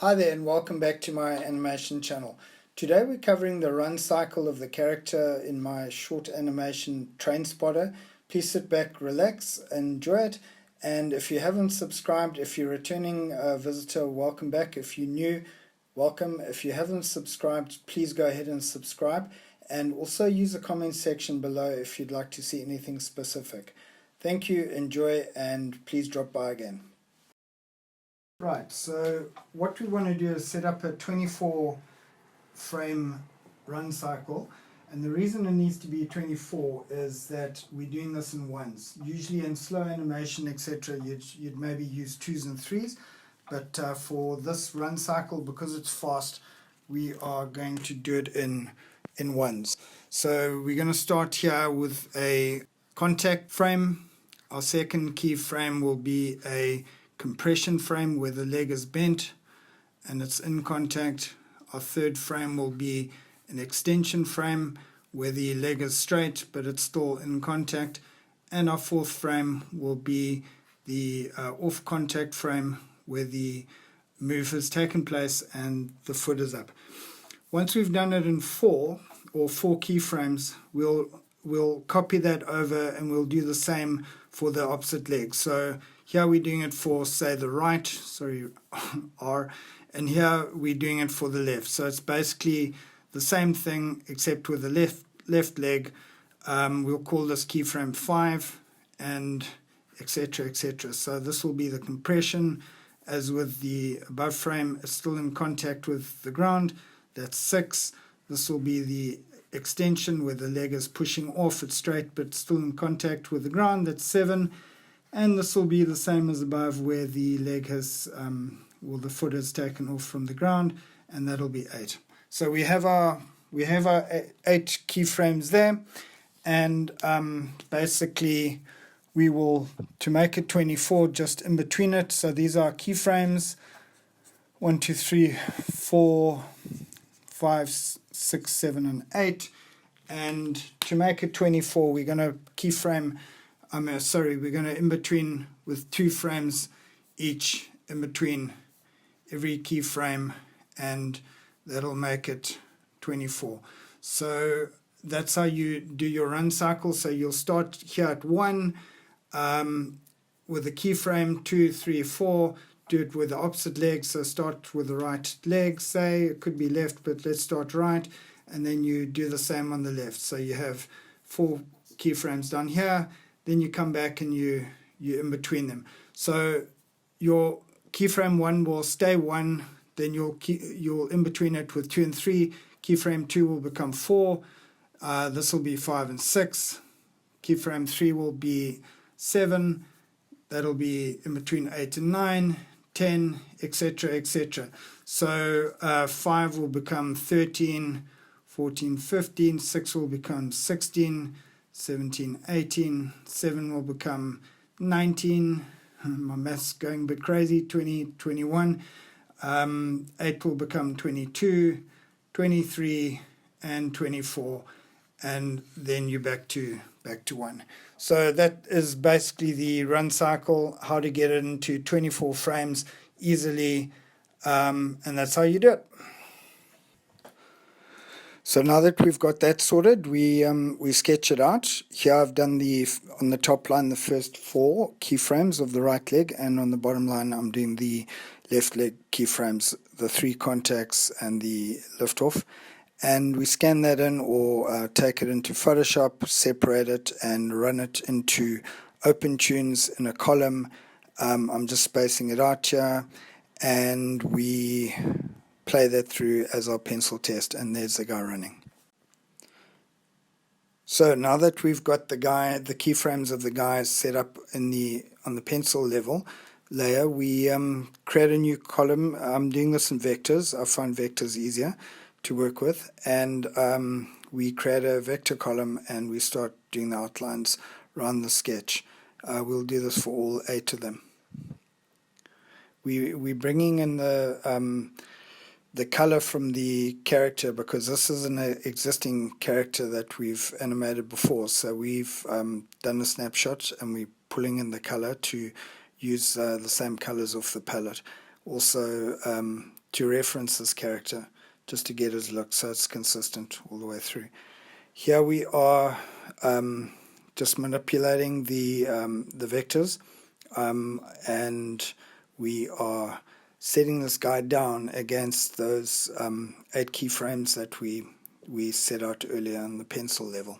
Hi there and welcome back to my animation channel. Today we're covering the run cycle of the character in my short animation Trainspotter. Please sit back, relax, enjoy it. And if you haven't subscribed, if you're a returning visitor, welcome back. If you're new, welcome. If you haven't subscribed, please go ahead and subscribe. And also use the comment section below if you'd like to see anything specific. Thank you, enjoy, and please drop by again. Right, so what we want to do is set up a 24 frame run cycle, and the reason it needs to be 24 is that we're doing this in ones. Usually in slow animation, etc., you'd maybe use 2s and 3s, but for this run cycle, because it's fast, we are going to do it in ones. So we're going to start here with a contact frame. Our second keyframe will be a compression frame where the leg is bent and it's in contact. Our third frame will be an extension frame where the leg is straight but it's still in contact, and our fourth frame will be the off contact frame where the move has taken place and the foot is up. Once we've done it in four keyframes, we'll copy that over and we'll do the same for the opposite leg. So here we're doing it for, say, the right, R, and here we're doing it for the left. So it's basically the same thing except with the left leg. We'll call this keyframe 5 and etc, etc. So this will be the compression. As with the above frame, it's still in contact with the ground. That's 6. This will be the extension where the leg is pushing off, it's straight but still in contact with the ground. That's 7. And this will be the same as above where the leg has, the foot has taken off from the ground, and that'll be 8. So we have our 8 keyframes there, and basically we will, to make it 24, just in between it. So these are keyframes 1, 2, 3, 4, 5, 6, 7, and 8. And to make it 24, we're going to keyframe. We're going to in between with 2 frames each in between every keyframe, and that'll make it 24. So that's how you do your run cycle. So you'll start here at 1 with a keyframe, 2, 3, 4. Do it with the opposite leg. So start with the right leg, say it could be left, but let's start right, and then you do the same on the left. So you have 4 keyframes down here. Then you come back and you in between them. So your keyframe 1 will stay 1, then you'll in between it with 2 and 3. Keyframe 2 will become 4. This will be 5 and 6. Keyframe 3 will be 7. That'll be in between 8 and 9, 10, etc., etc. So 5 will become 13, 14, 15. 6 will become 16. 17, 18, 7 will become 19, my math's going a bit crazy, 20, 21, 8 will become 22, 23, and 24, and then you're back to 1. So that is basically the run cycle, how to get it into 24 frames easily, and that's how you do it. So now that we've got that sorted, we sketch it out. Here I've done on the top line the first 4 keyframes of the right leg, and on the bottom line I'm doing the left leg keyframes, the 3 contacts and the lift off. And we scan that in or take it into Photoshop, separate it and run it into OpenToonz in a column. I'm just spacing it out here, and we play that through as our pencil test, and there's the guy running. So now that we've got the keyframes of the guys set up on the pencil level layer, we create a new column. I'm doing this in vectors. I find vectors easier to work with, and we create a vector column and we start doing the outlines around the sketch. We'll do this for all 8 of them. We're bringing in the color from the character because this is an existing character that we've animated before. So we've done a snapshot and we're pulling in the color to use the same colors off the palette. Also to reference this character, just to get his look so it's consistent all the way through. Here we are just manipulating the vectors, and we are setting this guy down against those 8 keyframes that we set out earlier on the pencil level.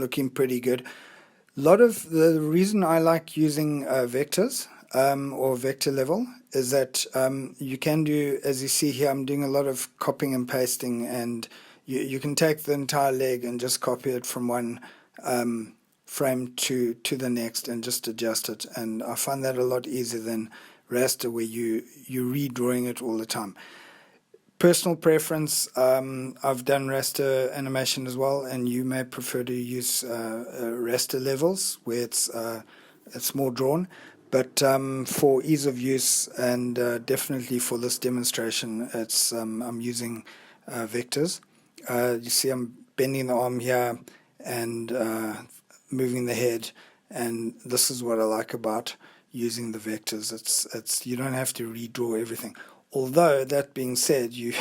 Looking pretty good. A lot of the reason I like using vectors or vector level is that you can do, as you see here, I'm doing a lot of copying and pasting, and you can take the entire leg and just copy it from one frame to the next and just adjust it, and I find that a lot easier than raster where you're redrawing it all the time. Personal preference, I've done raster animation as well, and you may prefer to use raster levels where it's more drawn, but for ease of use and definitely for this demonstration, it's I'm using vectors. You see I'm bending the arm here and moving the head, and this is what I like about using the vectors. It's you don't have to redraw everything. Although, that being said, you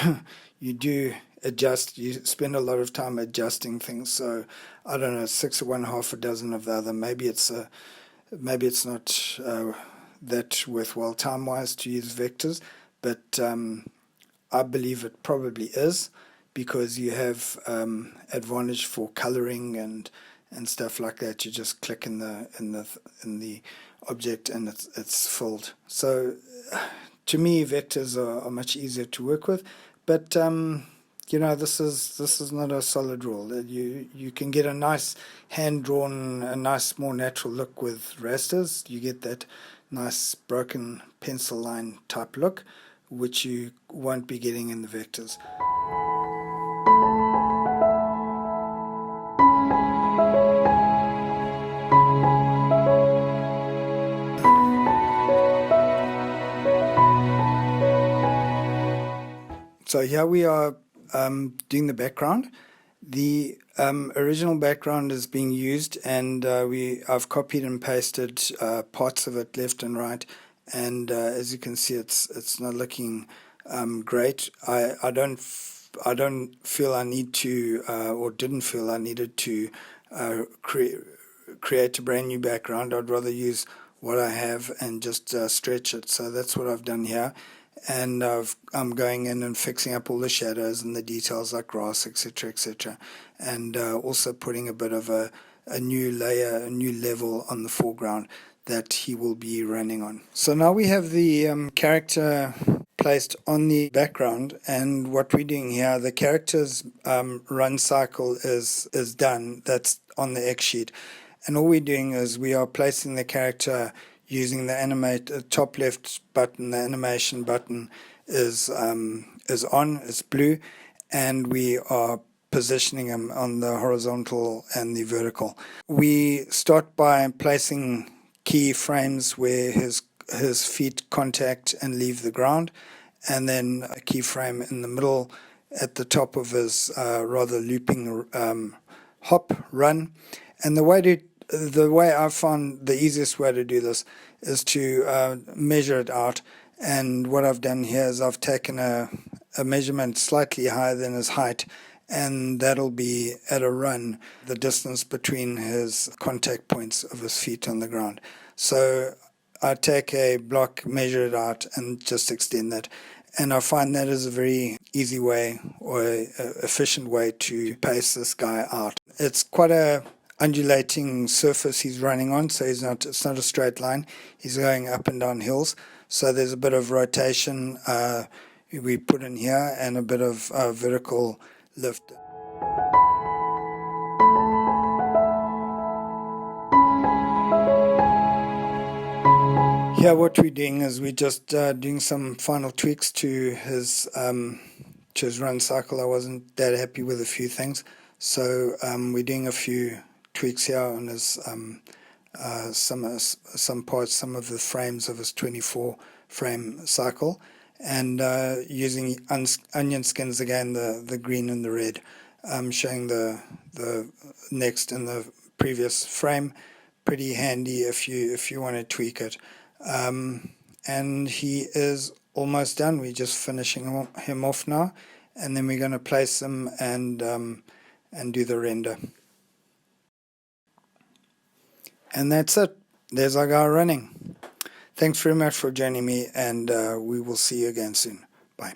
do adjust, you spend a lot of time adjusting things. So, I don't know, 6 of one, half a dozen of the other. Maybe it's not that worthwhile time-wise to use vectors, but I believe it probably is, because you have advantage for coloring and stuff like that. You just click in the object and it's filled. So to me, vectors are much easier to work with, but you know, this is not a solid rule. You can get a nice hand-drawn, a nice more natural look with rasters. You get that nice broken pencil line type look, which you won't be getting in the vectors. So here we are doing the background. The original background is being used, and I've copied and pasted parts of it left and right. And as you can see, it's not looking great. I don't feel I need to, or didn't feel I needed to create a brand new background. I'd rather use what I have and just stretch it. So that's what I've done here. And I'm going in and fixing up all the shadows and the details like grass, etc., etc., and also putting a bit of a new layer, a new level on the foreground that he will be running on. So now we have the character placed on the background, and what we're doing here, the character's run cycle is done. That's on the X sheet, and all we're doing is we are placing the character using the animate top left button. The animation button is on, it's blue, and we are positioning him on the horizontal and the vertical. We start by placing key frames where his feet contact and leave the ground, and then a keyframe in the middle at the top of his rather looping hop run. And the way I found the easiest way to do this is to measure it out. And what I've done here is I've taken a measurement slightly higher than his height, and that'll be at a run, the distance between his contact points of his feet on the ground. So I take a block, measure it out, and just extend that. And I find that is a very easy way, or efficient way, to pace this guy out. It's quite a undulating surface he's running on, so it's not a straight line. He's going up and down hills, so there's a bit of rotation we put in here, and a bit of vertical lift. Here what we're doing is we're just doing some final tweaks to his run cycle. I wasn't that happy with a few things, so we're doing a few tweaks here on his some parts, some of the frames of his 24 frame cycle, and using onion skins again, the green and the red, showing the next and the previous frame. Pretty handy if you want to tweak it. And he is almost done. We're just finishing him off now, and then we're going to place him and do the render. And that's it. There's our guy running. Thanks very much for joining me, and we will see you again soon. Bye.